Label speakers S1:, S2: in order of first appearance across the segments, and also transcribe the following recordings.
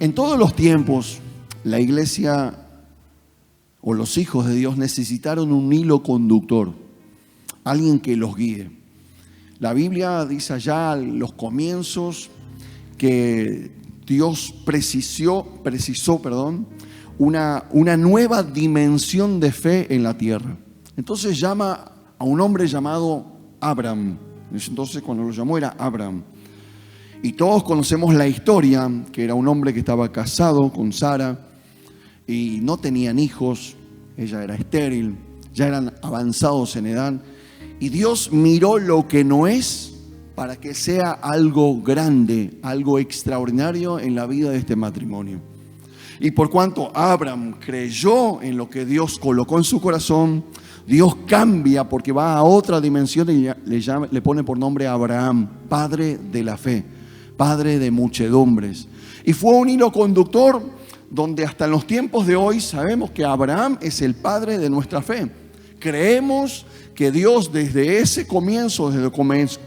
S1: En todos los tiempos, la iglesia o los hijos de Dios necesitaron un hilo conductor, alguien que los guíe. La Biblia dice allá en los comienzos que Dios precisó una nueva dimensión de fe en la tierra. Entonces llama a un hombre llamado Abraham. Entonces cuando lo llamó era Abraham. Y todos conocemos la historia, que era un hombre que estaba casado con Sara y no tenían hijos, ella era estéril, ya eran avanzados en edad. Y Dios miró lo que no es para que sea algo grande, algo extraordinario en la vida de este matrimonio. Y por cuanto Abraham creyó en lo que Dios colocó en su corazón, Dios cambia porque va a otra dimensión y le pone por nombre Abraham, padre de la fe, padre de muchedumbres. Y fue un hilo conductor donde hasta en los tiempos de hoy sabemos que Abraham es el padre de nuestra fe. Creemos que Dios desde ese comienzo,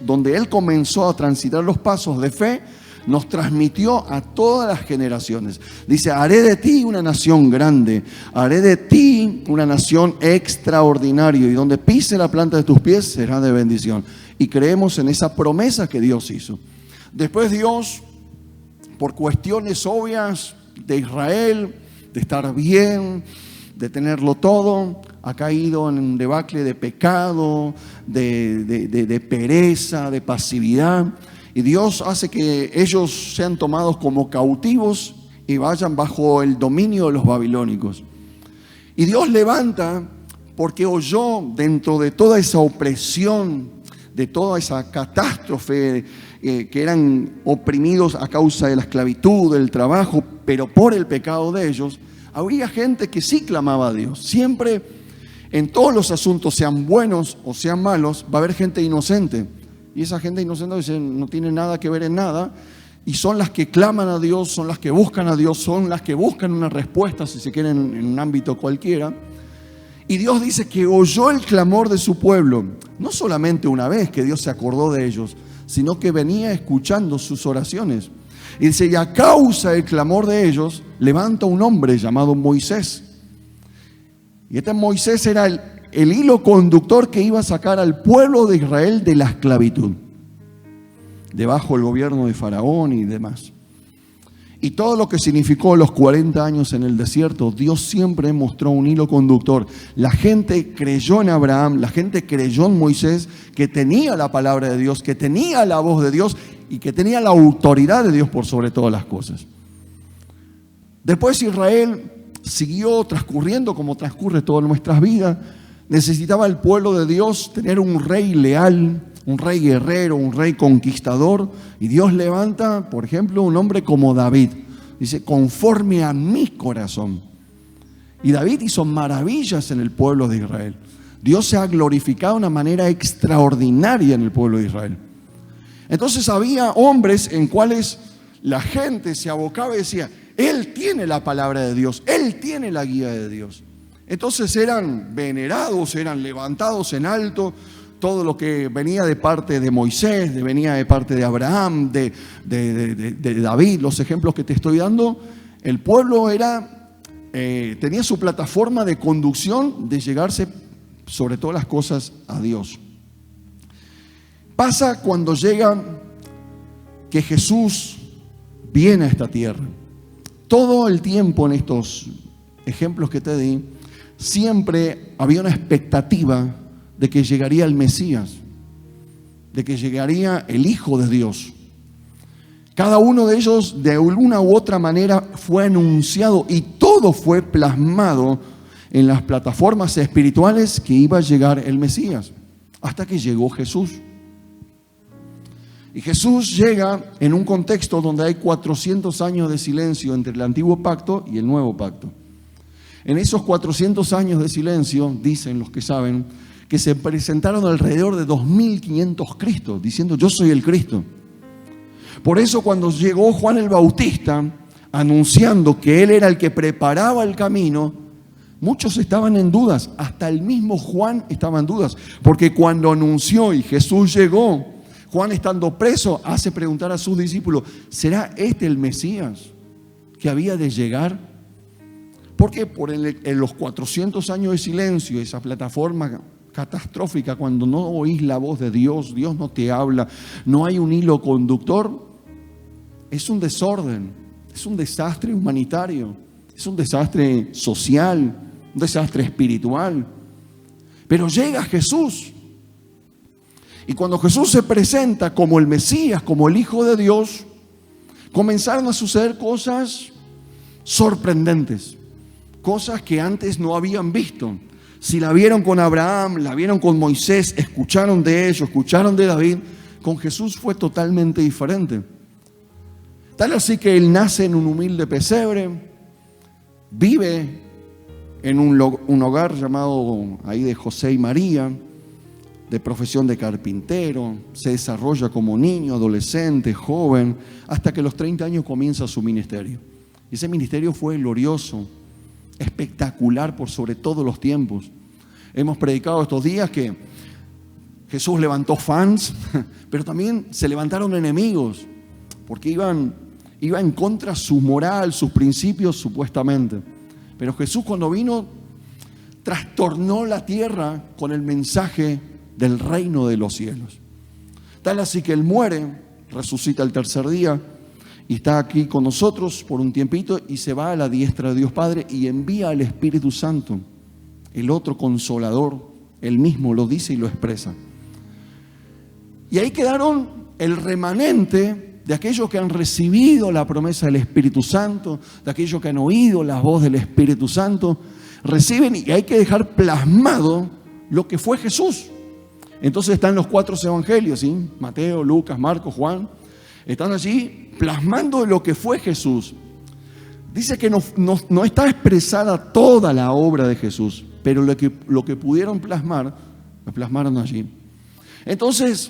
S1: donde Él comenzó a transitar los pasos de fe, nos transmitió a todas las generaciones. Dice, haré de ti una nación grande, haré de ti una nación extraordinaria, y donde pise la planta de tus pies será de bendición. Y creemos en esa promesa que Dios hizo. Después Dios, por cuestiones obvias de Israel, de estar bien, de tenerlo todo, ha caído en un debacle de pecado, de pereza, de pasividad. Y Dios hace que ellos sean tomados como cautivos y vayan bajo el dominio de los babilónicos. Y Dios levanta, porque oyó dentro de toda esa opresión, de toda esa catástrofe, que eran oprimidos a causa de la esclavitud, del trabajo, pero por el pecado de ellos, había gente que sí clamaba a Dios. Siempre, en todos los asuntos, sean buenos o sean malos, va a haber gente inocente. Y esa gente inocente dice, no tiene nada que ver en nada, y son las que claman a Dios, son las que buscan a Dios, son las que buscan una respuesta, si se quieren, en un ámbito cualquiera. Y Dios dice que oyó el clamor de su pueblo, no solamente una vez que Dios se acordó de ellos, sino que venía escuchando sus oraciones. Y dice, y a causa del clamor de ellos, levanta un hombre llamado Moisés. Y este Moisés era el hilo conductor que iba a sacar al pueblo de Israel de la esclavitud, debajo del gobierno de Faraón y demás. Y todo lo que significó los 40 años en el desierto, Dios siempre mostró un hilo conductor. La gente creyó en Abraham, la gente creyó en Moisés, que tenía la palabra de Dios, que tenía la voz de Dios y que tenía la autoridad de Dios por sobre todas las cosas. Después Israel siguió transcurriendo como transcurre todas nuestras vidas. Necesitaba el pueblo de Dios tener un rey leal, un rey guerrero, un rey conquistador. Y Dios levanta, por ejemplo, un hombre como David. Dice, conforme a mi corazón. Y David hizo maravillas en el pueblo de Israel. Dios se ha glorificado de una manera extraordinaria en el pueblo de Israel. Entonces había hombres en cuales la gente se abocaba y decía, Él tiene la palabra de Dios, Él tiene la guía de Dios. Entonces eran venerados, eran levantados en alto. Todo lo que venía de parte de Moisés, venía de parte de Abraham, de David, los ejemplos que te estoy dando, el pueblo tenía su plataforma de conducción de llegarse sobre todas las cosas a Dios. Pasa cuando llega que Jesús viene a esta tierra. Todo el tiempo en estos ejemplos que te di, siempre había una expectativa de que llegaría el Mesías, de que llegaría el Hijo de Dios. Cada uno de ellos de alguna u otra manera fue anunciado y todo fue plasmado en las plataformas espirituales que iba a llegar el Mesías, hasta que llegó Jesús. Y Jesús llega en un contexto donde hay 400 años de silencio entre el antiguo pacto y el nuevo pacto. En esos 400 años de silencio, dicen los que saben, que se presentaron alrededor de 2500 Cristos, diciendo yo soy el Cristo. Por eso cuando llegó Juan el Bautista, anunciando que él era el que preparaba el camino, muchos estaban en dudas, hasta el mismo Juan estaba en dudas, porque cuando anunció y Jesús llegó, Juan estando preso hace preguntar a sus discípulos, ¿será este el Mesías? que había de llegar? Porque en los 400 años de silencio, esa plataforma catastrófica, cuando no oís la voz de Dios, Dios no te habla, no hay un hilo conductor, es un desorden, es un desastre humanitario, es un desastre social, un desastre espiritual. Pero llega Jesús. Y cuando Jesús se presenta como el Mesías, como el Hijo de Dios, comenzaron a suceder cosas sorprendentes, cosas que antes no habían visto. Si la vieron con Abraham, la vieron con Moisés, escucharon de ellos, escucharon de David, con Jesús fue totalmente diferente. Tal así que Él nace en un humilde pesebre, vive en un hogar llamado ahí de José y María, de profesión de carpintero, se desarrolla como niño, adolescente, joven, hasta que a los 30 años comienza su ministerio. Y ese ministerio fue glorioso, espectacular por sobre todos los tiempos. Hemos predicado estos días que Jesús levantó fans, pero también se levantaron enemigos, porque iba en contra su moral, sus principios supuestamente. Pero Jesús, cuando vino, trastornó la tierra con el mensaje del reino de los cielos. Tal así que Él muere, resucita el tercer día y está aquí con nosotros por un tiempito y se va a la diestra de Dios Padre y envía al Espíritu Santo, el otro consolador. Él mismo lo dice y lo expresa. Y ahí quedaron el remanente de aquellos que han recibido la promesa del Espíritu Santo, de aquellos que han oído la voz del Espíritu Santo, reciben, y hay que dejar plasmado lo que fue Jesús. Entonces están los 4 evangelios, ¿sí? Mateo, Lucas, Marcos, Juan, están allí plasmando lo que fue Jesús. Dice que no está expresada toda la obra de Jesús, pero lo que pudieron plasmar, lo plasmaron allí. Entonces,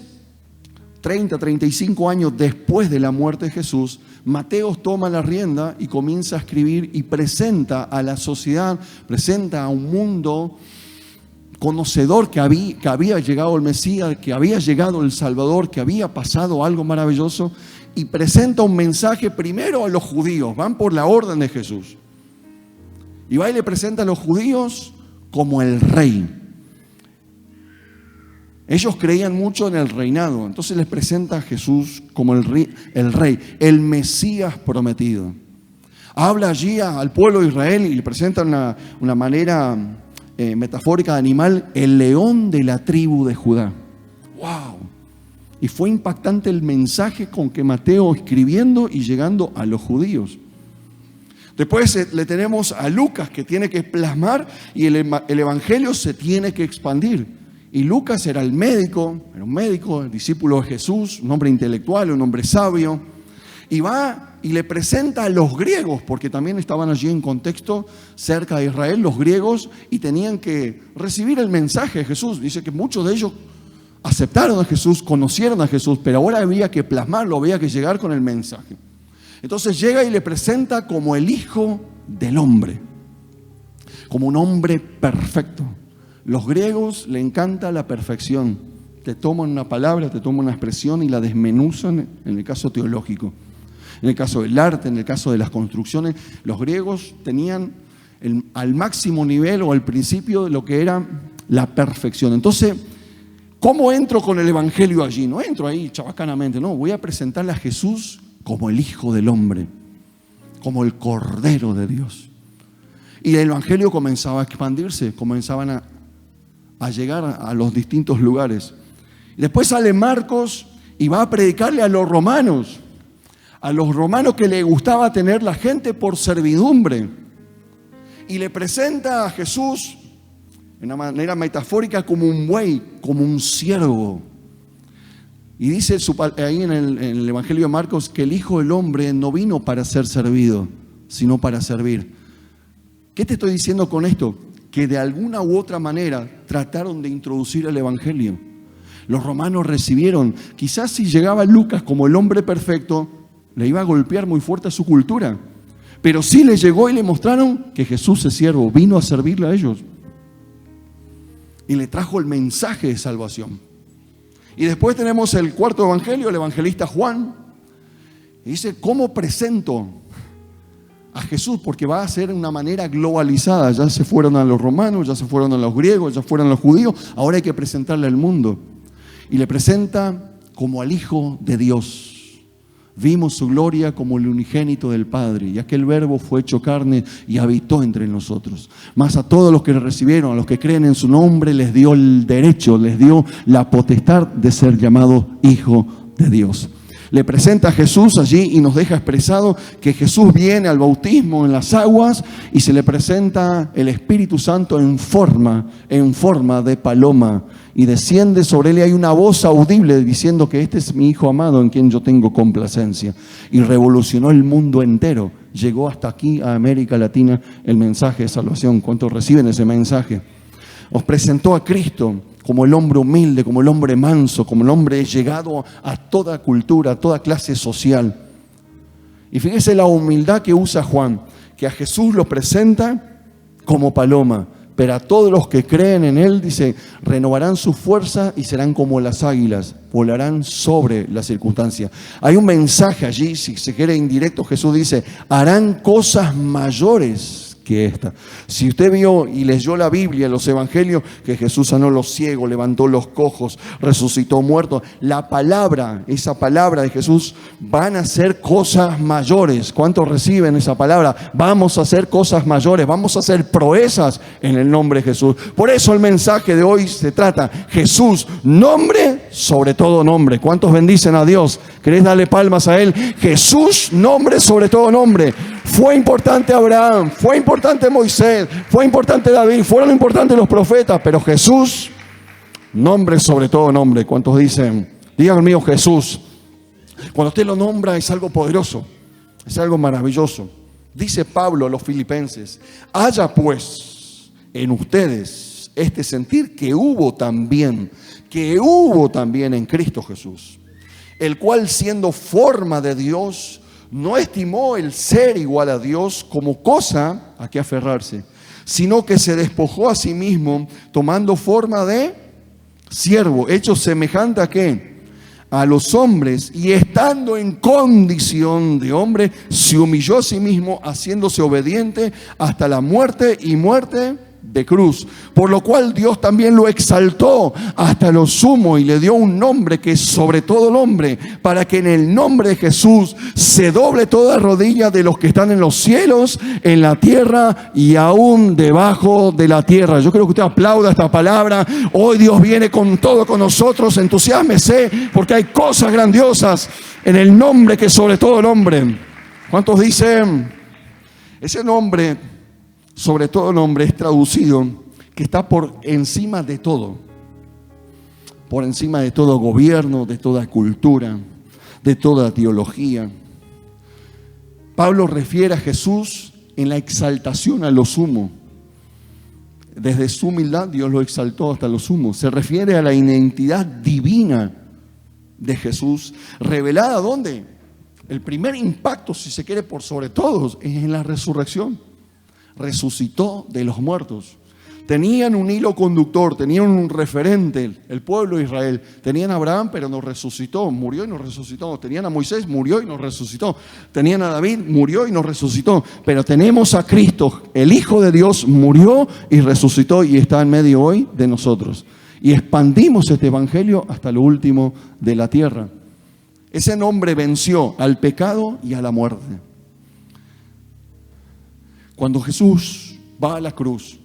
S1: 35 años después de la muerte de Jesús, Mateo toma la rienda y comienza a escribir y presenta a la sociedad, presenta a un mundo conocedor que había llegado el Mesías, que había llegado el Salvador, que había pasado algo maravilloso, y presenta un mensaje primero a los judíos, van por la orden de Jesús. Y va y le presenta a los judíos como el rey. Ellos creían mucho en el reinado, entonces les presenta a Jesús como el rey, el Mesías prometido. Habla allí al pueblo de Israel y le presenta una manera metafórica de animal, el león de la tribu de Judá. ¡Wow! Y fue impactante el mensaje con que Mateo escribiendo y llegando a los judíos. Después le tenemos a Lucas, que tiene que plasmar, y el evangelio se tiene que expandir. Y Lucas era un médico, el discípulo de Jesús, un hombre intelectual, un hombre sabio, y va y le presenta a los griegos, porque también estaban allí en contexto cerca de Israel, los griegos, y tenían que recibir el mensaje de Jesús. Dice que muchos de ellos aceptaron a Jesús, conocieron a Jesús, pero ahora había que plasmarlo, había que llegar con el mensaje. Entonces llega y le presenta como el Hijo del Hombre, como un hombre perfecto. Los griegos le encanta la perfección. Te toman una palabra, te toman una expresión y la desmenuzan en el caso teológico. En el caso del arte, en el caso de las construcciones, los griegos tenían al máximo nivel o al principio de lo que era la perfección. Entonces, ¿cómo entro con el evangelio allí? No entro ahí chabacanamente, no, voy a presentarle a Jesús como el Hijo del Hombre, como el Cordero de Dios. Y el evangelio comenzaba a expandirse, comenzaban a llegar a los distintos lugares. Y después sale Marcos y va a predicarle a los romanos que le gustaba tener la gente por servidumbre. Y le presenta a Jesús de una manera metafórica como un buey, como un siervo. Y dice ahí en el Evangelio de Marcos que el Hijo del Hombre no vino para ser servido, sino para servir. ¿Qué te estoy diciendo con esto? Que de alguna u otra manera trataron de introducir el Evangelio. Los romanos recibieron, quizás si llegaba Lucas como el hombre perfecto, le iba a golpear muy fuerte a su cultura. Pero sí le llegó y le mostraron que Jesús es siervo, vino a servirle a ellos. Y le trajo el mensaje de salvación. Y después tenemos el cuarto evangelio, el evangelista Juan. Y dice, ¿cómo presento a Jesús, porque va a ser de una manera globalizada. Ya se fueron a los romanos, ya se fueron a los griegos, ya fueron a los judíos, ahora hay que presentarle al mundo. Y le presenta como al Hijo de Dios. Vimos su gloria como el unigénito del Padre, y aquel Verbo fue hecho carne y habitó entre nosotros. Mas a todos los que le recibieron, a los que creen en su nombre, les dio el derecho, les dio la potestad de ser llamado Hijo de Dios. Le presenta a Jesús allí y nos deja expresado que Jesús viene al bautismo en las aguas y se le presenta el Espíritu Santo en forma de paloma, y desciende sobre él y hay una voz audible diciendo que este es mi Hijo amado en quien yo tengo complacencia. Y revolucionó el mundo entero. Llegó hasta aquí a América Latina el mensaje de salvación. ¿Cuántos reciben ese mensaje? Os presentó a Cristo como el hombre humilde, como el hombre manso, como el hombre llegado a toda cultura, a toda clase social. Y fíjese la humildad que usa Juan, que a Jesús lo presenta como paloma, pero a todos los que creen en él, dice, renovarán su fuerza y serán como las águilas, volarán sobre las circunstancias. Hay un mensaje allí, si se quiere indirecto, Jesús dice, harán cosas mayores que esta. Si usted vio y leyó la Biblia, los evangelios, que Jesús sanó los ciegos, levantó los cojos, resucitó muertos, la palabra, esa palabra de Jesús, van a hacer cosas mayores. ¿Cuántos reciben esa palabra? Vamos a hacer cosas mayores, vamos a hacer proezas en el nombre de Jesús. Por eso el mensaje de hoy se trata, Jesús, nombre sobre todo nombre. ¿Cuántos bendicen a Dios? ¿Querés darle palmas a Él? Jesús, nombre sobre todo nombre. Fue importante Abraham, fue importante Moisés, fue importante David, fueron importantes los profetas, pero Jesús, nombre sobre todo nombre. ¿Cuántos dicen? Digan conmigo Jesús. Cuando usted lo nombra es algo poderoso, es algo maravilloso. Dice Pablo a los filipenses, haya pues en ustedes este sentir que hubo también en Cristo Jesús, el cual siendo forma de Dios, no estimó el ser igual a Dios como cosa a que aferrarse, sino que se despojó a sí mismo, tomando forma de siervo, hecho semejante a ¿qué? A los hombres, y estando en condición de hombre, se humilló a sí mismo, haciéndose obediente hasta la muerte y muerte de cruz, por lo cual Dios también lo exaltó hasta lo sumo y le dio un nombre que es sobre todo nombre, para que en el nombre de Jesús se doble toda rodilla de los que están en los cielos, en la tierra y aún debajo de la tierra. Yo creo que usted aplauda esta palabra. Hoy Dios viene con todo con nosotros, entusiásmese porque hay cosas grandiosas en el nombre que es sobre todo nombre. ¿Cuántos dicen? Ese nombre sobre todo nombre es traducido que está por encima de todo, por encima de todo gobierno, de toda cultura, de toda teología. Pablo refiere a Jesús en la exaltación a lo sumo. Desde su humildad Dios lo exaltó hasta lo sumo. Se refiere a la identidad divina de Jesús, revelada ¿dónde? El primer impacto, si se quiere, por sobre todos, es en la resurrección. Resucitó de los muertos. Tenían un hilo conductor, tenían un referente, el pueblo de Israel. Tenían a Abraham, pero no resucitó, murió y no resucitó. Tenían a Moisés, murió y no resucitó. Tenían a David, murió y no resucitó. Pero tenemos a Cristo, el Hijo de Dios, murió y resucitó y está en medio hoy de nosotros. Y expandimos este evangelio hasta lo último de la tierra. Ese nombre venció al pecado y a la muerte. Cuando Jesús va a la cruz,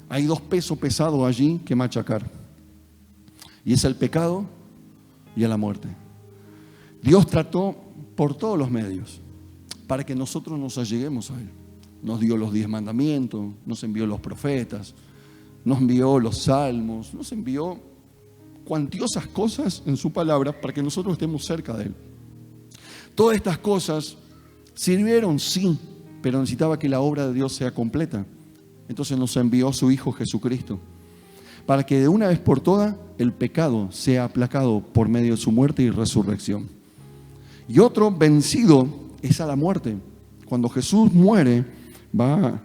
S1: hay dos pesos pesados allí que machacar. Y es el pecado y a la muerte. Dios trató por todos los medios para que nosotros nos alleguemos a Él. Nos dio los 10 mandamientos, nos envió los profetas, nos envió los salmos, nos envió cuantiosas cosas en su palabra para que nosotros estemos cerca de Él. Todas estas cosas sirvieron, sí, pero necesitaba que la obra de Dios sea completa. Entonces nos envió a su Hijo Jesucristo, para que de una vez por todas el pecado sea aplacado por medio de su muerte y resurrección. Y otro vencido es a la muerte. Cuando Jesús muere, va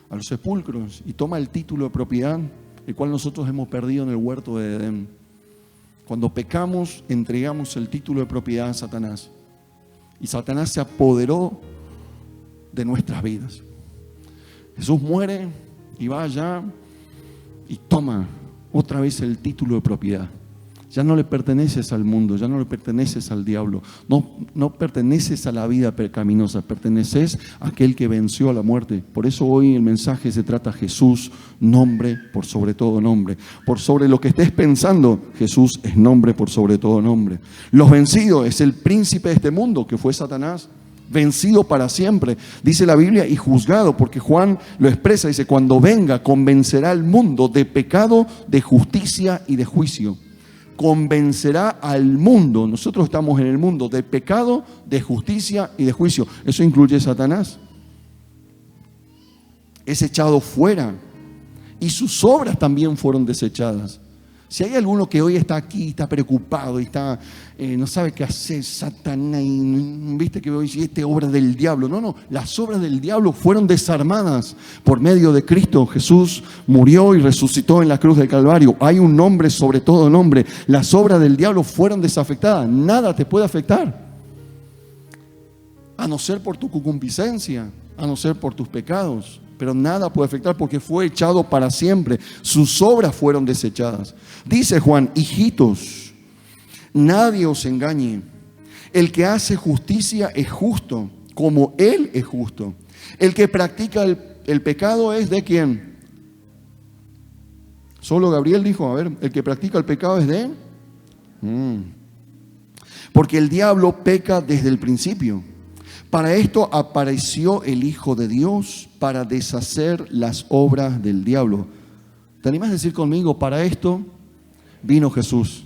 S1: a los sepulcros y toma el título de propiedad, el cual nosotros hemos perdido en el huerto de Edén. Cuando pecamos, entregamos el título de propiedad a Satanás. Y Satanás se apoderó de nuestras vidas. Jesús muere y va allá y toma otra vez el título de propiedad. Ya no le perteneces al mundo, ya no le perteneces al diablo, no perteneces a la vida pecaminosa, perteneces a aquel que venció a la muerte. Por eso hoy el mensaje se trata Jesús, nombre por sobre todo nombre. Por sobre lo que estés pensando, Jesús es nombre por sobre todo nombre. Los vencidos es el príncipe de este mundo, que fue Satanás, vencido para siempre, dice la Biblia, y juzgado, porque Juan lo expresa, dice, cuando venga convencerá al mundo de pecado, de justicia y de juicio. Convencerá al mundo, nosotros estamos en el mundo, de pecado, de justicia y de juicio. Eso incluye a Satanás. Es echado fuera y sus obras también fueron desechadas. Si hay alguno que hoy está aquí, está preocupado y está, no sabe qué hacer, Satanás, viste que hoy dice, obra del diablo. No, las obras del diablo fueron desarmadas por medio de Cristo. Jesús murió y resucitó en la cruz del Calvario. Hay un nombre sobre todo nombre. Las obras del diablo fueron desafectadas. Nada te puede afectar, a no ser por tu concupiscencia, a no ser por tus pecados. Pero nada puede afectar porque fue echado para siempre. Sus obras fueron desechadas. Dice Juan, hijitos, nadie os engañe. El que hace justicia es justo, como Él es justo. El que practica el pecado es ¿de quién? Solo Gabriel dijo, a ver, el que practica el pecado es de... Porque el diablo peca desde el principio. Para esto apareció el Hijo de Dios, para deshacer las obras del diablo. ¿Te animas a decir conmigo? Para esto vino Jesús,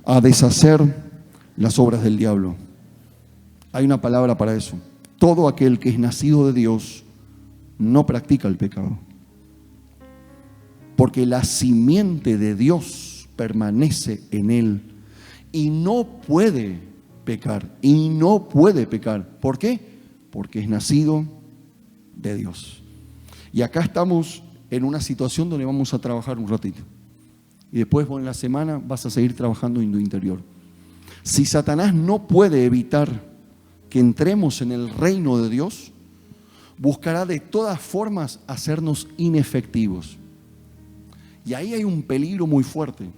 S1: a deshacer las obras del diablo. Hay una palabra para eso. Todo aquel que es nacido de Dios no practica el pecado, porque la simiente de Dios permanece en él y no puede pecar, y no puede pecar. ¿Por qué? Porque es nacido de Dios. Y acá estamos en una situación donde vamos a trabajar un ratito. Y después en la semana vas a seguir trabajando en tu interior. Si Satanás no puede evitar que entremos en el reino de Dios, buscará de todas formas hacernos inefectivos. Y ahí hay un peligro muy fuerte.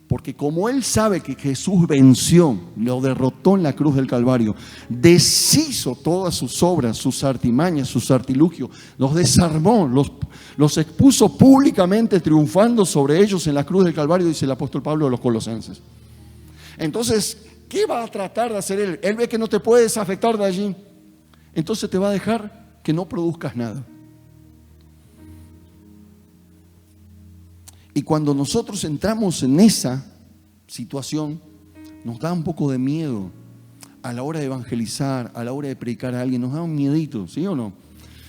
S1: Porque como Él sabe que Jesús venció, lo derrotó en la cruz del Calvario, deshizo todas sus obras, sus artimañas, sus artilugios, los desarmó, los expuso públicamente triunfando sobre ellos en la cruz del Calvario, dice el apóstol Pablo a los Colosenses. Entonces, ¿qué va a tratar de hacer Él? Él ve que no te puedes afectar de allí, entonces te va a dejar que no produzcas nada. Y cuando nosotros entramos en esa situación, nos da un poco de miedo a la hora de evangelizar, a la hora de predicar a alguien, nos da un miedito, ¿sí o no?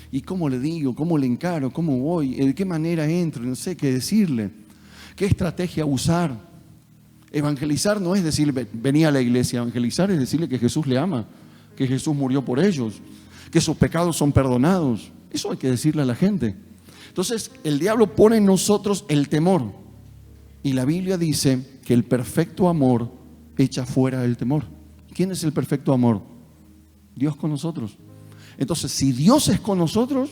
S1: ¿Y cómo le digo? ¿Cómo le encaro? ¿Cómo voy? ¿De qué manera entro? No sé qué decirle. ¿Qué estrategia usar? Evangelizar no es decirle, vení a la iglesia. Evangelizar es decirle que Jesús le ama, que Jesús murió por ellos, que sus pecados son perdonados. Eso hay que decirle a la gente. Entonces, el diablo pone en nosotros el temor. Y la Biblia dice que el perfecto amor echa fuera el temor. ¿Quién es el perfecto amor? Dios con nosotros. Entonces, si Dios es con nosotros,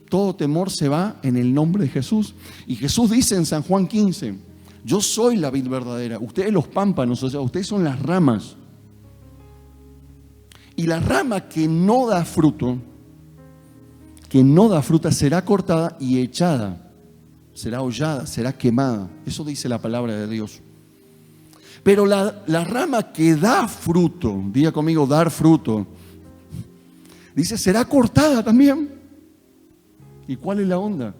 S1: todo temor se va en el nombre de Jesús. Y Jesús dice en San Juan 15, yo soy la vid verdadera, ustedes los pámpanos, o sea, ustedes son las ramas. Y la rama que no da fruta será cortada y echada, será hollada, será quemada. Eso dice la palabra de Dios. Pero la rama que da fruto, diga conmigo, dar fruto, dice, será cortada también. ¿Y cuál es la onda?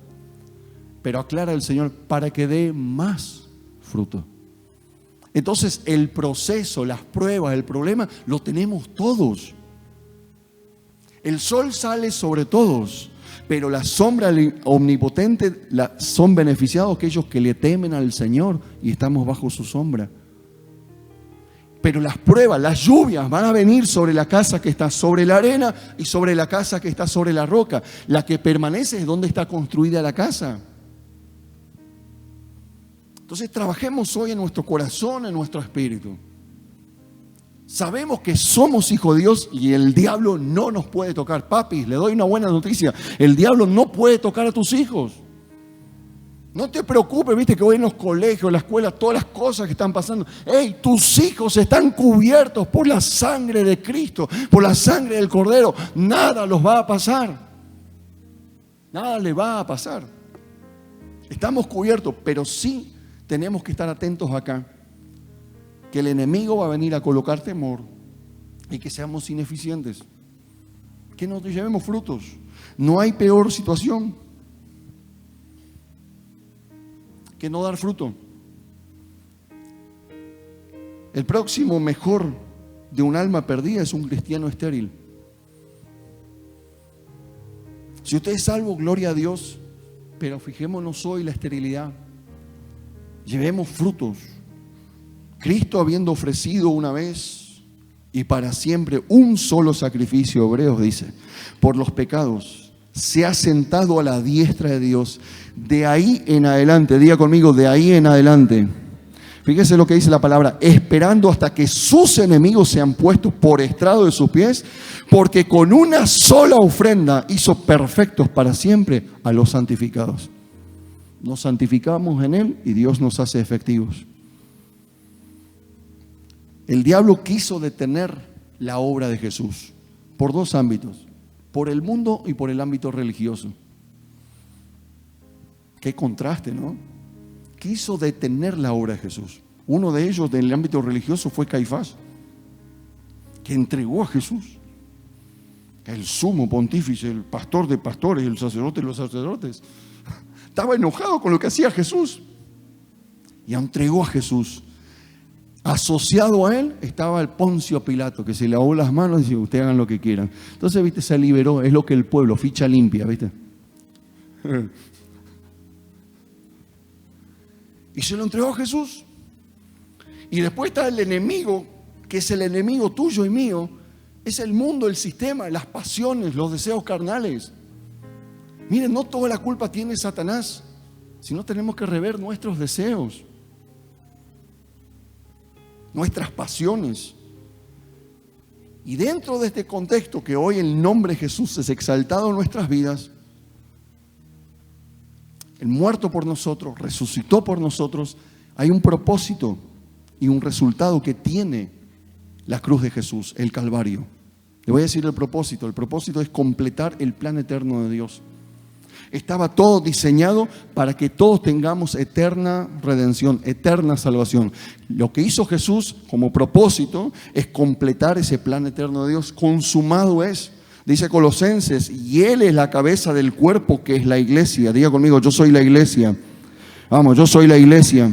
S1: Pero aclara el Señor, para que dé más fruto. Entonces el proceso, las pruebas, el problema, lo tenemos todos. El sol sale sobre todos, pero la sombra omnipotente son beneficiados aquellos que le temen al Señor y estamos bajo su sombra. Pero las pruebas, las lluvias van a venir sobre la casa que está sobre la arena y sobre la casa que está sobre la roca. La que permanece es donde está construida la casa. Entonces trabajemos hoy en nuestro corazón, en nuestro espíritu. Sabemos que somos hijos de Dios y el diablo no nos puede tocar. Papi, le doy una buena noticia. El diablo no puede tocar a tus hijos. No te preocupes, viste que hoy en los colegios, en la escuela, todas las cosas que están pasando. Hey, tus hijos están cubiertos por la sangre de Cristo, por la sangre del Cordero. Nada los va a pasar. Nada les va a pasar. Estamos cubiertos, pero sí tenemos que estar atentos acá. Que el enemigo va a venir a colocar temor y que seamos ineficientes. Que no llevemos frutos. No hay peor situación que no dar fruto. El próximo mejor de un alma perdida es un cristiano estéril. Si usted es salvo, gloria a Dios, pero fijémonos hoy la esterilidad. Llevemos frutos. Cristo, habiendo ofrecido una vez y para siempre un solo sacrificio, Hebreos dice, por los pecados, se ha sentado a la diestra de Dios. De ahí en adelante, diga conmigo, de ahí en adelante. Fíjese lo que dice la palabra, esperando hasta que sus enemigos sean puestos por estrado de sus pies, porque con una sola ofrenda hizo perfectos para siempre a los santificados. Nos santificamos en Él y Dios nos hace efectivos. El diablo quiso detener la obra de Jesús por dos ámbitos, por el mundo y por el ámbito religioso. Qué contraste, ¿no? Quiso detener la obra de Jesús. Uno de ellos del ámbito religioso fue Caifás, que entregó a Jesús, el sumo pontífice, el pastor de pastores, el sacerdote de los sacerdotes. Estaba enojado con lo que hacía Jesús y entregó a Jesús. Asociado a él estaba el Poncio Pilato, que se lavó las manos y dice, ustedes hagan lo que quieran. Entonces, viste, se liberó, es lo que el pueblo, ficha limpia, viste. Y se lo entregó a Jesús. Y después está el enemigo, que es el enemigo tuyo y mío, es el mundo, el sistema, las pasiones, los deseos carnales. Miren, no toda la culpa tiene Satanás, sino tenemos que rever nuestros deseos, nuestras pasiones. Y dentro de este contexto que hoy el nombre de Jesús es exaltado en nuestras vidas, el muerto por nosotros, resucitó por nosotros, hay un propósito y un resultado que tiene la cruz de Jesús, el Calvario. Le voy a decir el propósito es completar el plan eterno de Dios. Estaba todo diseñado para que todos tengamos eterna redención, eterna salvación. Lo que hizo Jesús como propósito es completar ese plan eterno de Dios. Consumado es, dice Colosenses, y Él es la cabeza del cuerpo que es la iglesia. Diga conmigo, yo soy la iglesia. Vamos, yo soy la iglesia,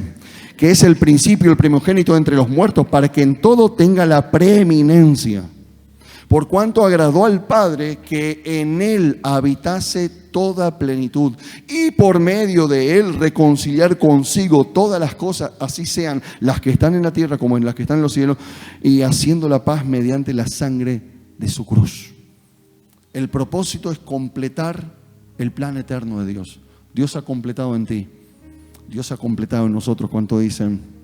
S1: que es el principio, el primogénito entre los muertos, para que en todo tenga la preeminencia. Por cuanto agradó al Padre que en Él habitase toda plenitud, y por medio de Él reconciliar consigo todas las cosas, así sean las que están en la tierra como en las que están en los cielos, y haciendo la paz mediante la sangre de su cruz. El propósito es completar el plan eterno de Dios. Dios ha completado en ti. Dios ha completado en nosotros. ¿Cuánto dicen?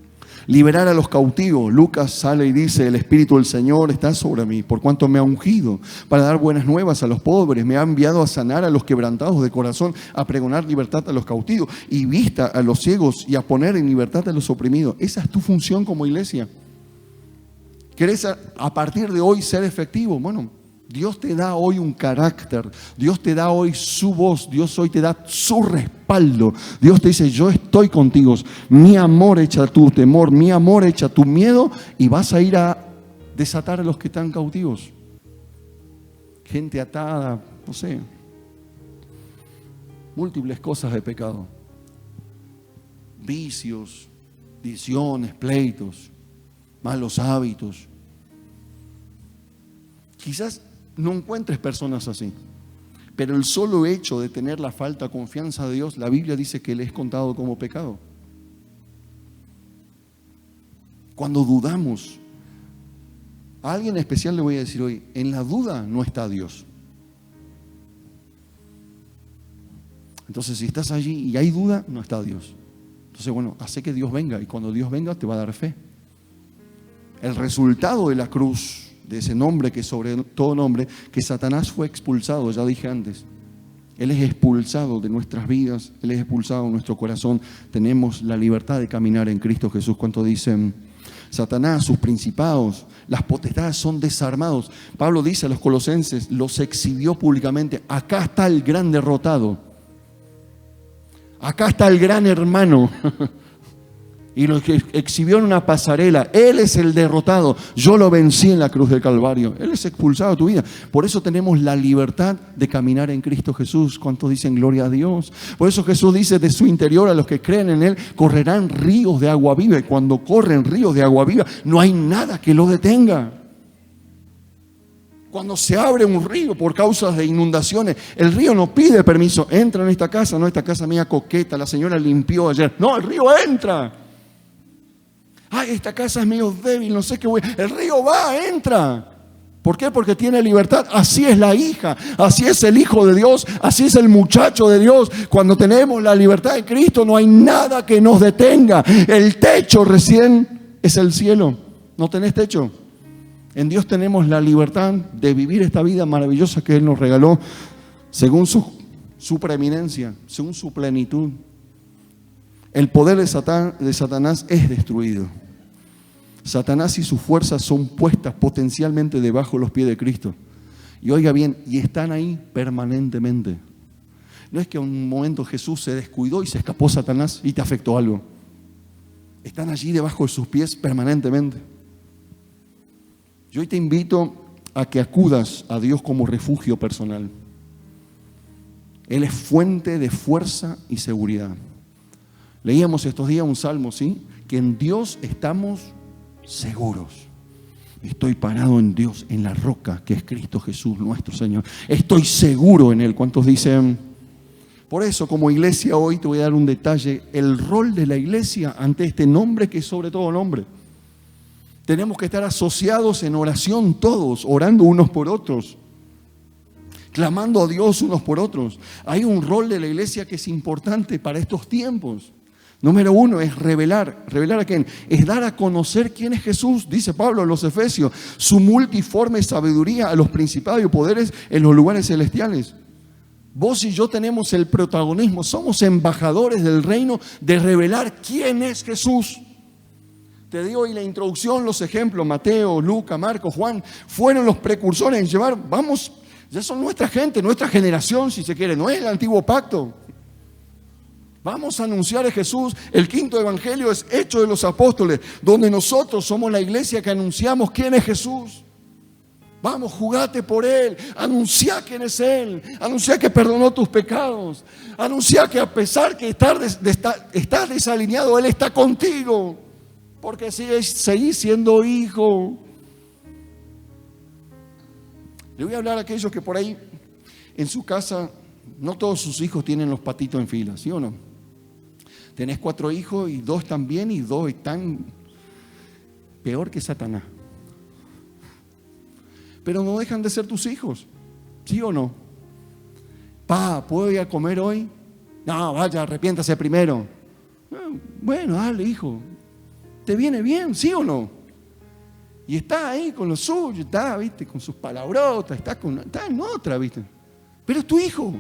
S1: Liberar a los cautivos. Lucas sale y dice, el Espíritu del Señor está sobre mí, por cuanto me ha ungido para dar buenas nuevas a los pobres, me ha enviado a sanar a los quebrantados de corazón, a pregonar libertad a los cautivos y vista a los ciegos y a poner en libertad a los oprimidos. Esa es tu función como iglesia. ¿Querés a partir de hoy ser efectivo? Bueno, Dios te da hoy un carácter, Dios te da hoy su voz, Dios hoy te da su respaldo. Dios te dice, yo estoy contigo, mi amor echa tu temor, mi amor echa tu miedo, y vas a ir a desatar a los que están cautivos. Gente atada, no sé, múltiples cosas de pecado, vicios, visiones, pleitos, malos hábitos. Quizás no encuentres personas así, pero el solo hecho de tener la falta de confianza de Dios, la Biblia dice que le es contado como pecado. Cuando dudamos, a alguien especial le voy a decir hoy, en la duda no está Dios. Entonces, si estás allí y hay duda, no está Dios. Entonces, bueno, hace que Dios venga, y cuando Dios venga te va a dar fe. El resultado de la cruz, de ese nombre que es sobre todo nombre, que Satanás fue expulsado, ya dije antes. Él es expulsado de nuestras vidas, Él es expulsado de nuestro corazón. Tenemos la libertad de caminar en Cristo Jesús. ¿Cuánto dicen? Satanás, sus principados, las potestades son desarmados. Pablo dice a los colosenses, los exhibió públicamente. Acá está el gran derrotado. Acá está el gran hermano. Y lo exhibió en una pasarela. Él es el derrotado. Yo lo vencí en la cruz del Calvario. Él es expulsado de tu vida. Por eso tenemos la libertad de caminar en Cristo Jesús. ¿Cuántos dicen gloria a Dios? Por eso Jesús dice de su interior, a los que creen en Él, correrán ríos de agua viva. Y cuando corren ríos de agua viva, no hay nada que lo detenga. Cuando se abre un río por causas de inundaciones, el río no pide permiso. Entra en esta casa, no, esta casa mía coqueta, la señora limpió ayer. No, el río entra. Ay, esta casa es medio débil, no sé qué voy. El río va, entra. ¿Por qué? Porque tiene libertad. Así es la hija, así es el hijo de Dios, así es el muchacho de Dios. Cuando tenemos la libertad de Cristo, no hay nada que nos detenga. El techo recién es el cielo. ¿No tenés techo? En Dios tenemos la libertad de vivir esta vida maravillosa que Él nos regaló según su preeminencia, según su plenitud. El poder de Satanás es destruido. Satanás y sus fuerzas son puestas potencialmente debajo de los pies de Cristo. Y oiga bien, y están ahí permanentemente. No es que en un momento Jesús se descuidó y se escapó Satanás y te afectó algo. Están allí debajo de sus pies permanentemente. Yo hoy te invito a que acudas a Dios como refugio personal. Él es fuente de fuerza y seguridad. Leíamos estos días un salmo, ¿sí? Que en Dios estamos seguros. Estoy parado en Dios, en la roca que es Cristo Jesús, nuestro Señor. Estoy seguro en Él. ¿Cuántos dicen? Por eso, como iglesia, hoy te voy a dar un detalle. El rol de la iglesia ante este nombre que es sobre todo nombre. Tenemos que estar asociados en oración todos, orando unos por otros, clamando a Dios unos por otros. Hay un rol de la iglesia que es importante para estos tiempos. Número uno es revelar. ¿Revelar a quién? Es dar a conocer quién es Jesús, dice Pablo en los Efesios, su multiforme sabiduría a los principados y poderes en los lugares celestiales. Vos y yo tenemos el protagonismo, somos embajadores del reino de revelar quién es Jesús. Te digo hoy la introducción, los ejemplos, Mateo, Lucas, Marcos, Juan, fueron los precursores en llevar, vamos, ya son nuestra gente, nuestra generación si se quiere, no es el antiguo pacto. Vamos a anunciar a Jesús. El quinto evangelio es Hechos de los Apóstoles, donde nosotros somos la iglesia que anunciamos quién es Jesús. Vamos, jugate por Él, anuncia quién es Él, anuncia que perdonó tus pecados, anuncia que a pesar que estás desalineado, Él está contigo, porque seguís siendo hijo. Le voy a hablar a aquellos que por ahí en su casa, no todos sus hijos tienen los patitos en fila, ¿sí o no? Tenés 4 hijos y 2 están bien y 2 están peor que Satanás. Pero no dejan de ser tus hijos, ¿sí o no? ¿Puedo ir a comer hoy? No, vaya, arrepiéntase primero. Bueno, dale, hijo. ¿Te viene bien, sí o no? Y está ahí con lo suyo, está, ¿viste? Con sus palabrotas, está en otra, ¿viste? Pero es tu hijo.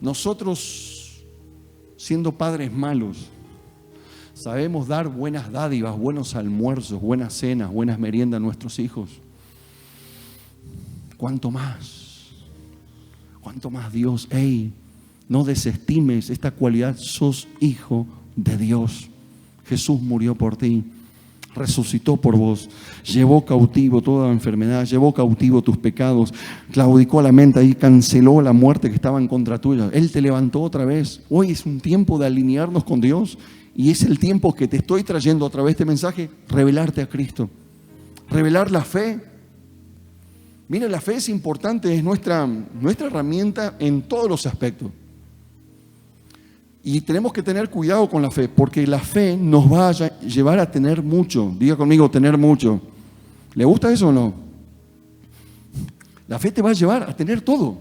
S1: Nosotros, siendo padres malos, sabemos dar buenas dádivas, buenos almuerzos, buenas cenas, buenas meriendas a nuestros hijos. ¿Cuánto más? ¿Cuánto más Dios? Ey, no desestimes esta cualidad, sos hijo de Dios. Jesús murió por ti, resucitó por vos, llevó cautivo toda enfermedad, llevó cautivo tus pecados, claudicó la mente y canceló la muerte que estaba en contra tuya. Él te levantó otra vez. Hoy es un tiempo de alinearnos con Dios y es el tiempo que te estoy trayendo a través de este mensaje, revelarte a Cristo, revelar la fe. Mira, la fe es importante, es nuestra herramienta en todos los aspectos. Y tenemos que tener cuidado con la fe, porque la fe nos va a llevar a tener mucho. Diga conmigo, tener mucho. ¿Le gusta eso o no? La fe te va a llevar a tener todo,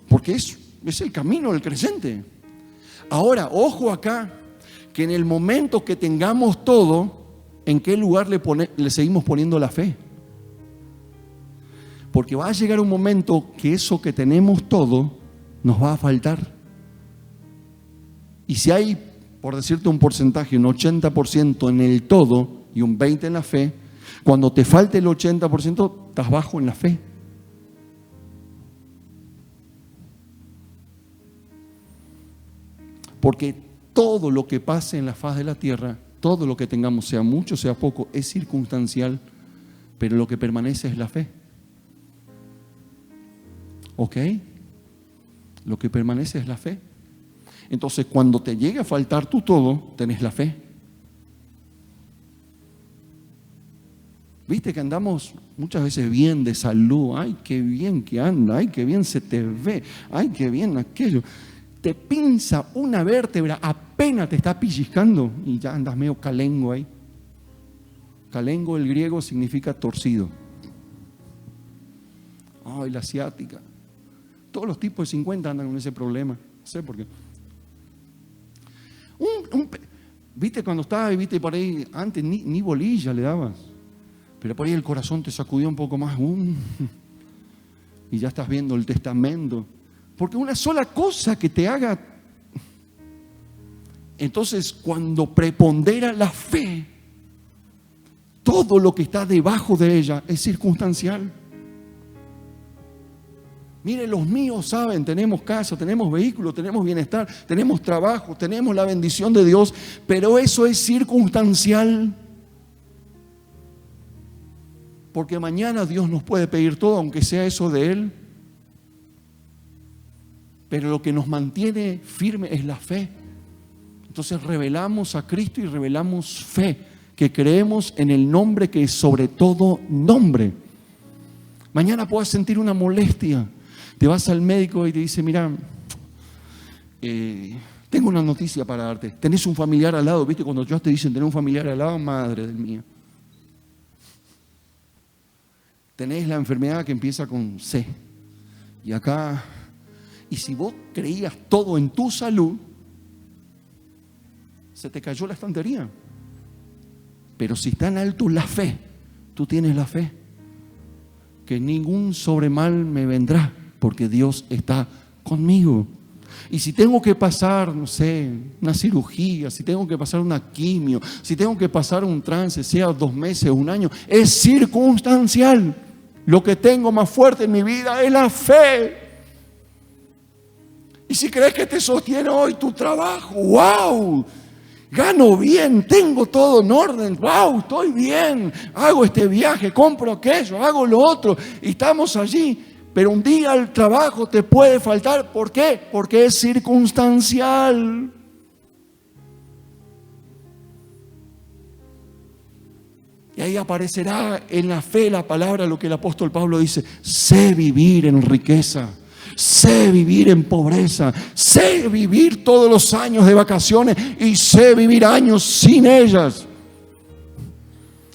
S1: porque es el camino del creyente. Ahora, ojo acá, que en el momento que tengamos todo, ¿en qué lugar le seguimos poniendo la fe? Porque va a llegar un momento que eso que tenemos todo nos va a faltar. Y si hay, por decirte un porcentaje, un 80% en el todo y un 20% en la fe, cuando te falte el 80%, estás bajo en la fe. Porque todo lo que pase en la faz de la tierra, todo lo que tengamos, sea mucho, sea poco, es circunstancial, pero lo que permanece es la fe. ¿Ok? Lo que permanece es la fe. Entonces, cuando te llegue a faltar tu todo, tenés la fe. Viste que andamos muchas veces bien de salud. Ay, qué bien que anda. Ay, qué bien se te ve. Ay, qué bien aquello. Te pinza una vértebra, apenas te está pellizcando y ya andas medio calengo ahí. Calengo, el griego, significa torcido. Ay, la asiática. Todos los tipos de 50 andan con ese problema. No sé por qué. Viste cuando estaba, viste por ahí, antes ni bolilla le dabas. Pero por ahí el corazón te sacudió un poco más. Y ya estás viendo el testamento. Porque una sola cosa que te haga. Entonces, cuando prepondera la fe, todo lo que está debajo de ella es circunstancial. Mire, los míos saben, tenemos casa, tenemos vehículo, tenemos bienestar, tenemos trabajo, tenemos la bendición de Dios, pero eso es circunstancial. Porque mañana Dios nos puede pedir todo, aunque sea eso de Él. Pero lo que nos mantiene firme es la fe. Entonces revelamos a Cristo y revelamos fe, que creemos en el nombre que es sobre todo nombre. Mañana puedas sentir una molestia. Te vas al médico y te dice, mira, tengo una noticia para darte. Tenés un familiar al lado, ¿viste? Cuando ya te dicen tener un familiar al lado, madre del mío. Tenés la enfermedad que empieza con C. Y acá, y si vos creías todo en tu salud, se te cayó la estantería. Pero si está en alto la fe, tú tienes la fe, que ningún sobremal me vendrá, porque Dios está conmigo. Y si tengo que pasar, no sé, una cirugía, si tengo que pasar una quimio, si tengo que pasar un trance, sea 2 meses, 1 año, es circunstancial. Lo que tengo más fuerte en mi vida es la fe. Y si crees que te sostiene hoy tu trabajo, ¡wow! Gano bien, tengo todo en orden, ¡wow! Estoy bien, hago este viaje, compro aquello, hago lo otro, y estamos allí. Pero un día el trabajo te puede faltar. ¿Por qué? Porque es circunstancial. Y ahí aparecerá en la fe la palabra, lo que el apóstol Pablo dice: sé vivir en riqueza, sé vivir en pobreza, sé vivir todos los años de vacaciones y sé vivir años sin ellas.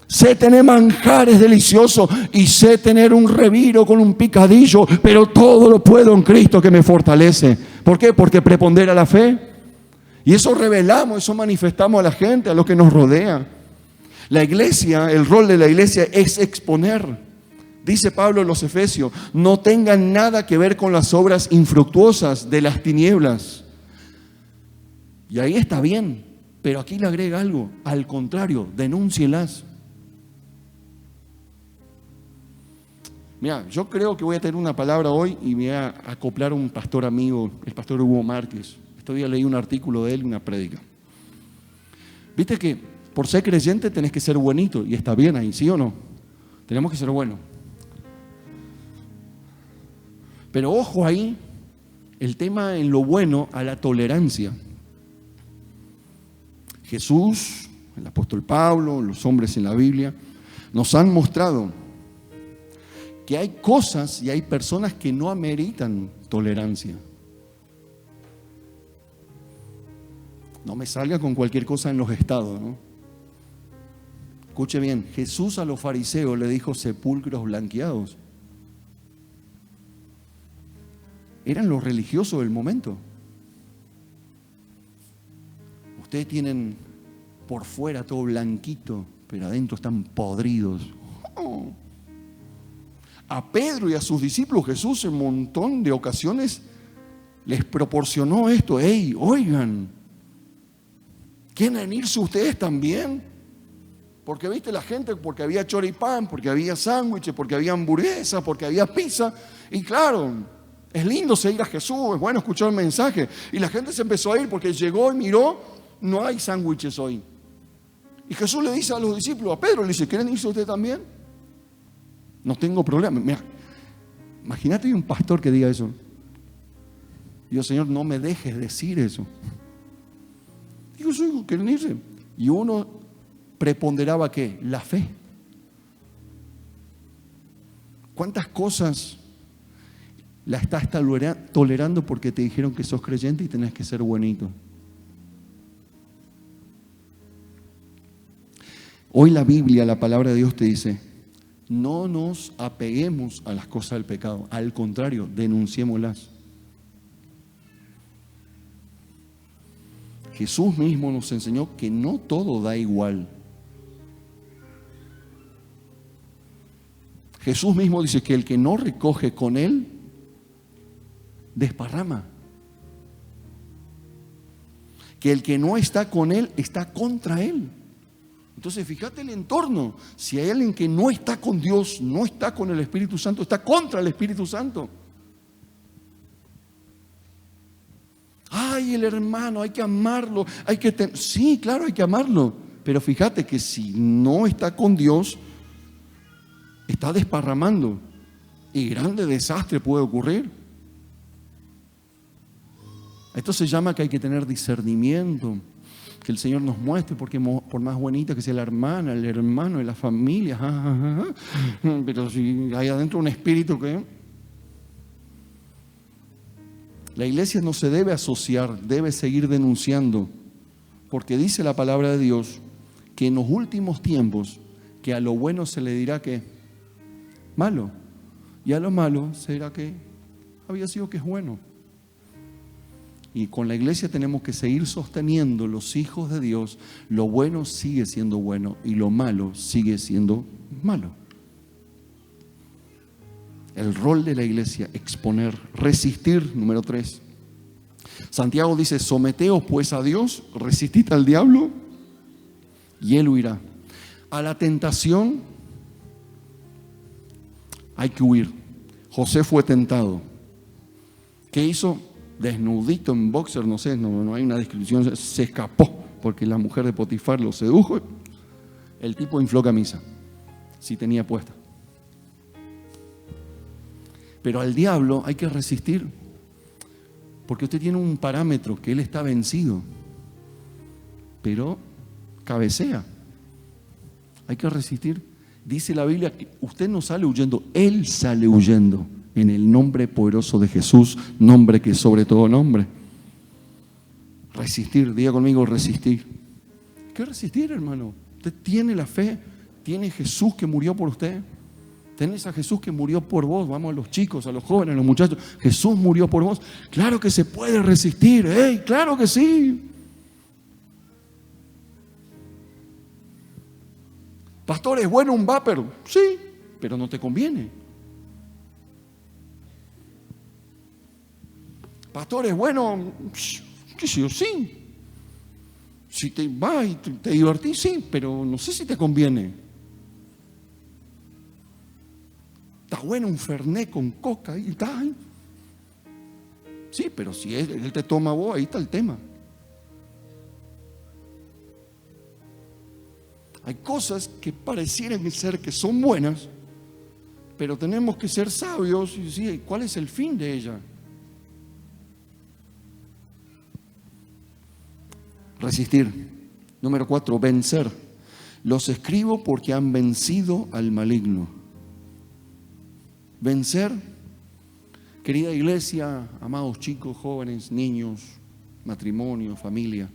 S1: Sé tener manjares deliciosos y sé tener un reviro con un picadillo, pero todo lo puedo en Cristo que me fortalece. ¿Por qué? Porque prepondera la fe. Y eso revelamos, eso manifestamos a la gente, a los que nos rodea. La iglesia, el rol de la iglesia es exponer. Dice Pablo en los Efesios: no tengan nada que ver con las obras infructuosas de las tinieblas. Y ahí está bien, pero aquí le agrega algo: al contrario, denúncielas. Mira, yo creo que voy a tener una palabra hoy y me voy a acoplar a un pastor amigo, el pastor Hugo Márquez. Este día leí un artículo de él, una prédica. Viste que por ser creyente tenés que ser buenito, y está bien ahí, ¿sí o no? Tenemos que ser buenos. Pero ojo ahí, el tema en lo bueno a la tolerancia. Jesús, el apóstol Pablo, los hombres en la Biblia, nos han mostrado que hay cosas y hay personas que no ameritan tolerancia. No me salga con cualquier cosa en los estados, ¿no? Escuche bien, Jesús a los fariseos le dijo sepulcros blanqueados. Eran los religiosos del momento. Ustedes tienen por fuera todo blanquito, pero adentro están podridos. Oh. A Pedro y a sus discípulos Jesús en un montón de ocasiones les proporcionó esto. Hey, oigan, ¿quieren irse ustedes también? Porque viste la gente, porque había choripán, porque había sándwiches, porque había hamburguesas, porque había pizza. Y claro, es lindo seguir a Jesús, es bueno escuchar el mensaje. Y la gente se empezó a ir porque llegó y miró, no hay sándwiches hoy. Y Jesús le dice a los discípulos, a Pedro, le dice, ¿quieren irse ustedes también? No tengo problema. Mira, imagínate un pastor que diga eso. Digo, Señor, no me dejes decir eso. Digo, sí, ¿quieren irse? Y uno preponderaba ¿qué? La fe. ¿Cuántas cosas la estás tolerando porque te dijeron que sos creyente y tenés que ser buenito? Hoy la Biblia, la palabra de Dios te dice, no nos apeguemos a las cosas del pecado. Al contrario, denunciémoslas. Jesús mismo nos enseñó que no todo da igual. Jesús mismo dice que el que no recoge con él, desparrama. Que el que no está con él, está contra él. Entonces fíjate el entorno. Si hay alguien que no está con Dios, no está con el Espíritu Santo, está contra el Espíritu Santo. Ay, el hermano, hay que amarlo, sí, claro, hay que amarlo. Pero fíjate que si no está con Dios, está desparramando. Y grande desastre puede ocurrir. Esto se llama que hay que tener discernimiento. Que el Señor nos muestre, porque por más bonita que sea la hermana, el hermano y la familia, pero si hay adentro un espíritu que... La iglesia no se debe asociar, debe seguir denunciando, porque dice la palabra de Dios que en los últimos tiempos, que a lo bueno se le dirá que malo, y a lo malo será que había sido que es bueno. Y con la iglesia tenemos que seguir sosteniendo, los hijos de Dios, lo bueno sigue siendo bueno y lo malo sigue siendo malo. El rol de la iglesia, exponer, resistir, número 3. Santiago dice, someteos pues a Dios, resistid al diablo y él huirá. A la tentación hay que huir. José fue tentado. ¿Qué hizo? Desnudito en boxer, no sé, no hay una descripción, se escapó porque la mujer de Potifar lo sedujo. El tipo infló camisa, si tenía puesta. Pero al diablo hay que resistir, porque usted tiene un parámetro, que él está vencido, pero cabecea. Hay que resistir. Dice la Biblia que usted no sale huyendo, él sale huyendo. En el nombre poderoso de Jesús, nombre que es sobre todo nombre. Resistir, diga conmigo, resistir. ¿Qué resistir, hermano? Usted tiene la fe, tiene Jesús que murió por usted. Tenés a Jesús que murió por vos. Vamos a los chicos, a los jóvenes, a los muchachos. Jesús murió por vos. Claro que se puede resistir, claro que sí. Pastor, ¿es bueno un vapor? Sí, pero no te conviene. Pastor, ¿es bueno? ¿Qué sé yo? Sí. Si te vas y te divertís, sí, pero no sé si te conviene. Está bueno un fernet con coca y tal. Sí, pero si él te toma a vos, ahí está el tema. Hay cosas que parecieran ser que son buenas, pero tenemos que ser sabios y decir, ¿cuál es el fin de ella? Resistir. Número 4, vencer. Los escribo porque han vencido al maligno. Vencer, querida iglesia, amados chicos, jóvenes, niños, matrimonio, familia.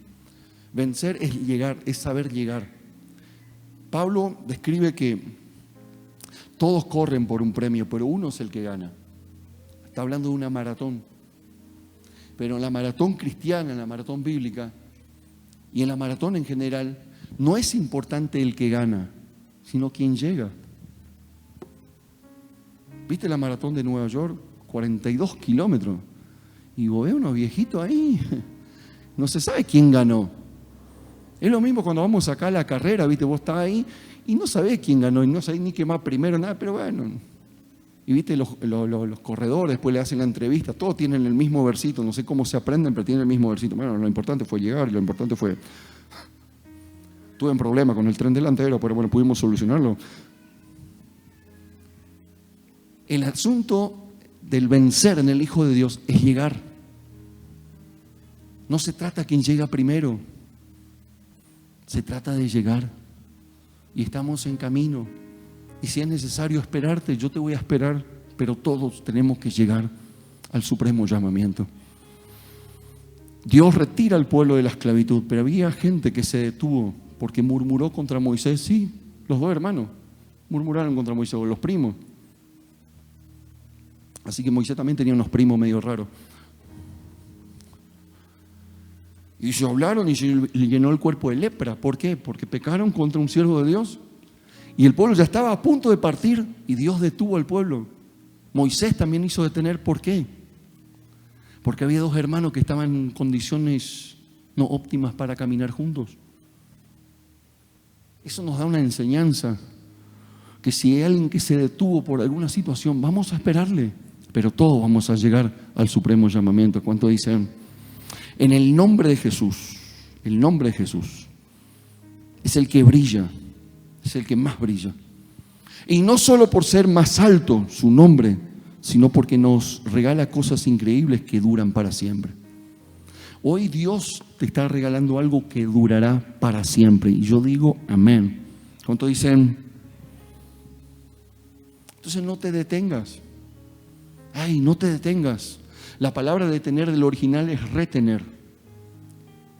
S1: Vencer es llegar, es saber llegar. Pablo describe que todos corren por un premio, pero uno es el que gana. Está hablando de una maratón. Pero en la maratón cristiana, en la maratón bíblica y en la maratón en general, no es importante el que gana, sino quien llega. ¿Viste la maratón de Nueva York? 42 kilómetros. Y vos ves unos viejitos ahí. No se sabe quién ganó. Es lo mismo cuando vamos acá a la carrera, ¿viste? Vos estás ahí y no sabés quién ganó, y no sabés ni qué más primero, nada, pero bueno. Y viste los corredores, después le hacen la entrevista, todos tienen el mismo versito, no sé cómo se aprenden, pero tienen el mismo versito. Bueno, lo importante fue llegar y lo importante fue... Tuve un problema con el tren delantero, pero bueno, pudimos solucionarlo. El asunto del vencer en el Hijo de Dios es llegar. No se trata de quién llega primero, se trata de llegar. Y estamos en camino. Y si es necesario esperarte, yo te voy a esperar, pero todos tenemos que llegar al supremo llamamiento. Dios retira al pueblo de la esclavitud, pero había gente que se detuvo porque murmuró contra Moisés. Sí, los dos hermanos murmuraron contra Moisés, o los primos. Así que Moisés también tenía unos primos medio raros. Y se hablaron y se le llenó el cuerpo de lepra. ¿Por qué? Porque pecaron contra un siervo de Dios. Y el pueblo ya estaba a punto de partir y Dios detuvo al pueblo. Moisés también hizo detener. ¿Por qué? Porque había dos hermanos que estaban en condiciones no óptimas para caminar juntos. Eso nos da una enseñanza, que si hay alguien que se detuvo por alguna situación, vamos a esperarle, pero todos vamos a llegar al supremo llamamiento. ¿Cuánto dicen? En el nombre de Jesús, el nombre de Jesús es el que brilla, es el que más brilla. Y no solo por ser más alto su nombre, sino porque nos regala cosas increíbles que duran para siempre. Hoy Dios te está regalando algo que durará para siempre. Y yo digo amén. ¿Cuánto dicen? Entonces no te detengas. Ay, no te detengas. La palabra detener del original es retener.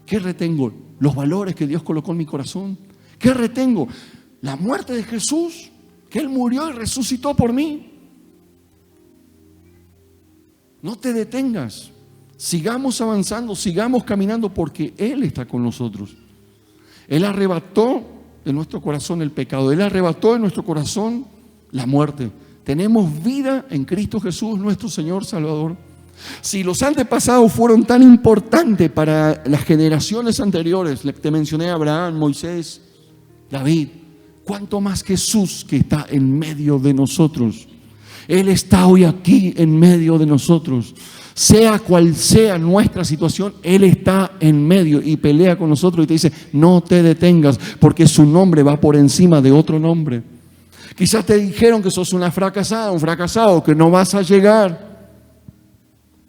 S1: ¿Qué retengo? Los valores que Dios colocó en mi corazón. ¿Qué retengo? La muerte de Jesús, que Él murió y resucitó por mí. No te detengas. Sigamos avanzando, sigamos caminando, porque Él está con nosotros. Él arrebató de nuestro corazón el pecado. Él arrebató de nuestro corazón la muerte. Tenemos vida en Cristo Jesús, nuestro Señor Salvador. Si los antepasados fueron tan importantes para las generaciones anteriores, te mencioné a Abraham, Moisés, David, ¿cuánto más Jesús, que está en medio de nosotros? Él está hoy aquí en medio de nosotros. Sea cual sea nuestra situación, Él está en medio y pelea con nosotros y te dice: no te detengas, porque su nombre va por encima de otro nombre. Quizás te dijeron que sos una fracasada, un fracasado, que no vas a llegar,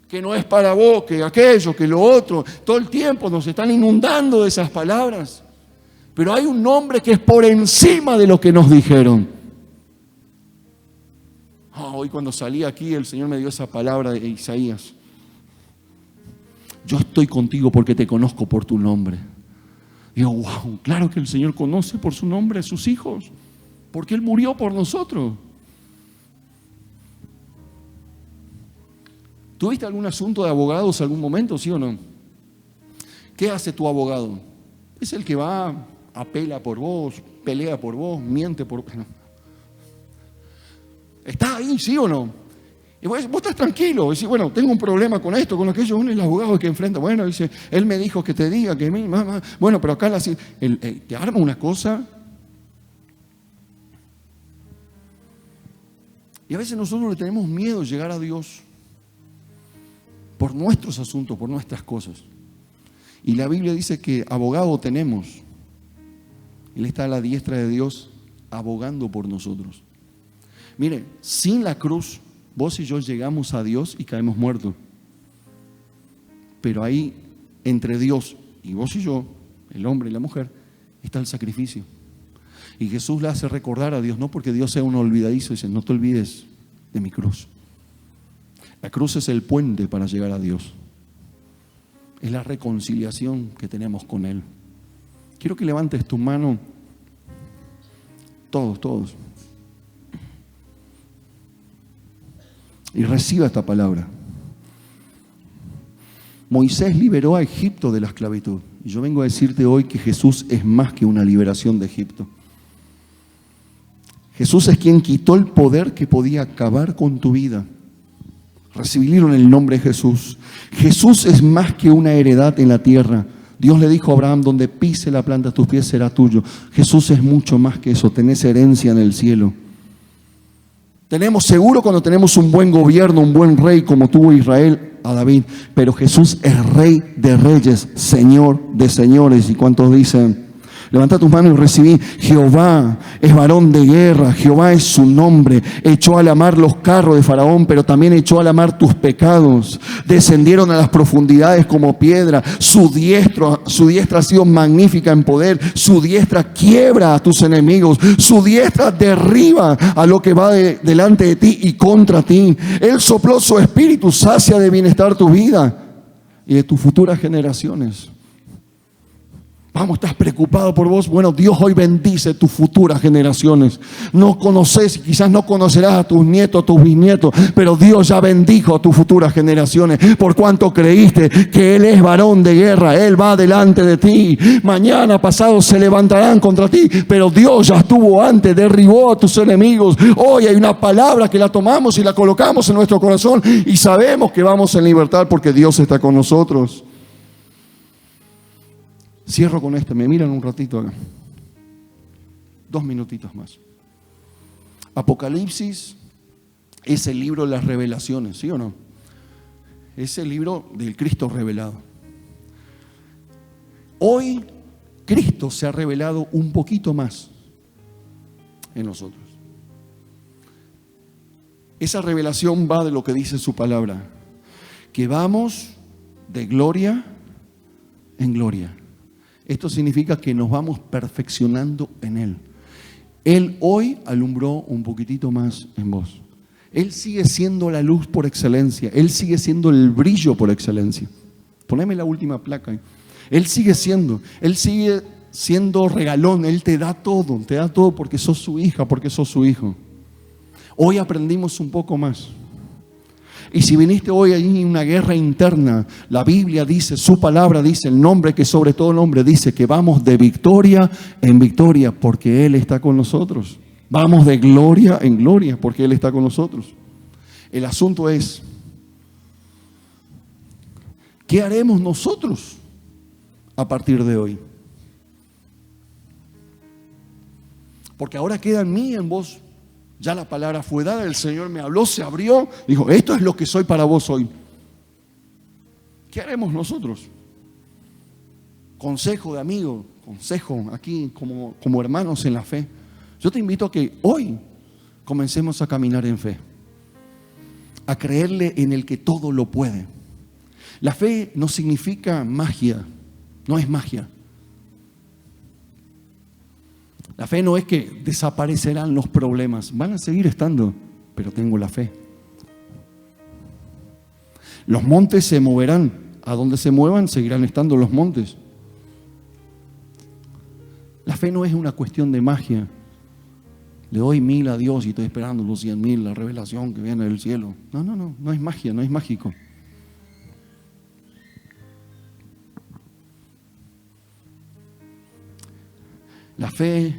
S1: que no es para vos, que aquello, que lo otro. Todo el tiempo nos están inundando de esas palabras. Pero hay un nombre que es por encima de lo que nos dijeron. Hoy cuando salí aquí, el Señor me dio esa palabra de Isaías. Yo estoy contigo porque te conozco por tu nombre. Digo, wow, claro que el Señor conoce por su nombre a sus hijos, porque Él murió por nosotros. ¿Tuviste algún asunto de abogados algún momento, sí o no? ¿Qué hace tu abogado? Es el que va, apela por vos, pelea por vos, miente por vos. ¿Estás ahí, sí o no? Y vos estás tranquilo, decís, bueno, tengo un problema con esto, con aquello. Uno es el abogado que enfrenta, bueno, dice, él me dijo que te diga, que mi mamá, bueno, pero acá te arma una cosa. Y a veces nosotros le tenemos miedo de llegar a Dios por nuestros asuntos, por nuestras cosas. Y la Biblia dice que abogado tenemos. Él está a la diestra de Dios abogando por nosotros. Mire, sin la cruz, vos y yo llegamos a Dios y caemos muertos. Pero ahí, entre Dios y vos y yo, el hombre y la mujer, está el sacrificio. Y Jesús le hace recordar a Dios, no porque Dios sea un olvidadizo, dice, no te olvides de mi cruz. La cruz es el puente para llegar a Dios. Es la reconciliación que tenemos con Él. Quiero que levantes tu mano, todos. Y reciba esta palabra. Moisés liberó a Egipto de la esclavitud. Y yo vengo a decirte hoy que Jesús es más que una liberación de Egipto. Jesús es quien quitó el poder que podía acabar con tu vida. Recibirlo en el nombre de Jesús. Jesús es más que una heredad en la tierra. Dios le dijo a Abraham, donde pise la planta de tus pies será tuyo. Jesús es mucho más que eso, tenés herencia en el cielo. Tenemos seguro cuando tenemos un buen gobierno, un buen rey como tuvo Israel a David. Pero Jesús es Rey de reyes, Señor de señores. ¿Y cuántos dicen? Levanta tus manos y recibí. Jehová es varón de guerra, Jehová es su nombre. Echó a la mar los carros de Faraón, pero también echó a la mar tus pecados. Descendieron a las profundidades como piedra. Su diestra ha sido magnífica en poder. Su diestra quiebra a tus enemigos. Su diestra derriba a lo que va delante de ti y contra ti. Él sopló su espíritu, sacia de bienestar tu vida y de tus futuras generaciones. Vamos, ¿estás preocupado por vos? Bueno, Dios hoy bendice tus futuras generaciones. No conoces, quizás no conocerás a tus nietos, a tus bisnietos, pero Dios ya bendijo a tus futuras generaciones. Por cuanto creíste que Él es varón de guerra, Él va delante de ti. Mañana, pasado se levantarán contra ti, pero Dios ya estuvo antes, derribó a tus enemigos. Hoy hay una palabra que la tomamos y la colocamos en nuestro corazón y sabemos que vamos en libertad porque Dios está con nosotros. Cierro con esto, me miran un ratito acá. 2 minutitos más. Apocalipsis es el libro de las revelaciones, ¿sí o no? Es el libro del Cristo revelado. Hoy Cristo se ha revelado un poquito más en nosotros. Esa revelación va de lo que dice su palabra, que vamos de gloria en gloria. Esto significa que nos vamos perfeccionando en Él. Él hoy alumbró un poquitito más en vos. Él sigue siendo la luz por excelencia. Él sigue siendo el brillo por excelencia. Poneme la última placa. Él sigue siendo regalón. Él te da todo porque sos su hija, porque sos su hijo. Hoy aprendimos un poco más. Y si viniste hoy ahí en una guerra interna, la Biblia dice, su palabra dice, el nombre que sobre todo nombre dice que vamos de victoria en victoria porque Él está con nosotros. Vamos de gloria en gloria porque Él está con nosotros. El asunto es, ¿qué haremos nosotros a partir de hoy? Porque ahora queda en mí, en vos. Ya la palabra fue dada, el Señor me habló, se abrió, dijo, esto es lo que soy para vos hoy. ¿Qué haremos nosotros? Consejo de amigo, consejo aquí como hermanos en la fe. Yo te invito a que hoy comencemos a caminar en fe, a creerle en el que todo lo puede. La fe no significa magia, no es magia. La fe no es que desaparecerán los problemas, van a seguir estando, pero tengo la fe. Los montes se moverán, a donde se muevan seguirán estando los montes. La fe no es una cuestión de magia. Le doy 1000 a Dios y estoy esperando los 100.000, la revelación que viene del cielo. No es magia, no es mágico. La fe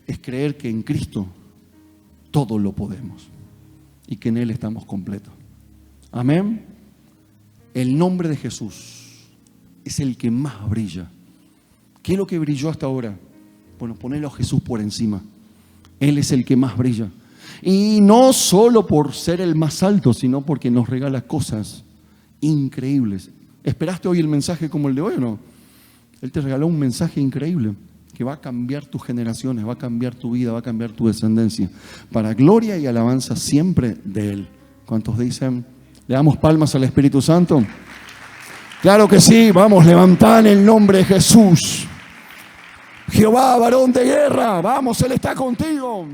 S1: es creer que en Cristo todo lo podemos y que en Él estamos completos. Amén. El nombre de Jesús es el que más brilla. ¿Qué es lo que brilló hasta ahora? Bueno, ponelo a Jesús por encima. Él es el que más brilla. Y no solo por ser el más alto, sino porque nos regala cosas increíbles. ¿Esperaste hoy el mensaje como el de hoy o no? Él te regaló un mensaje increíble que va a cambiar tus generaciones, va a cambiar tu vida, va a cambiar tu descendencia, para gloria y alabanza siempre de Él. ¿Cuántos dicen? ¿Le damos palmas al Espíritu Santo? Claro que sí, vamos, levantar el nombre de Jesús. Jehová, varón de guerra, vamos, Él está contigo.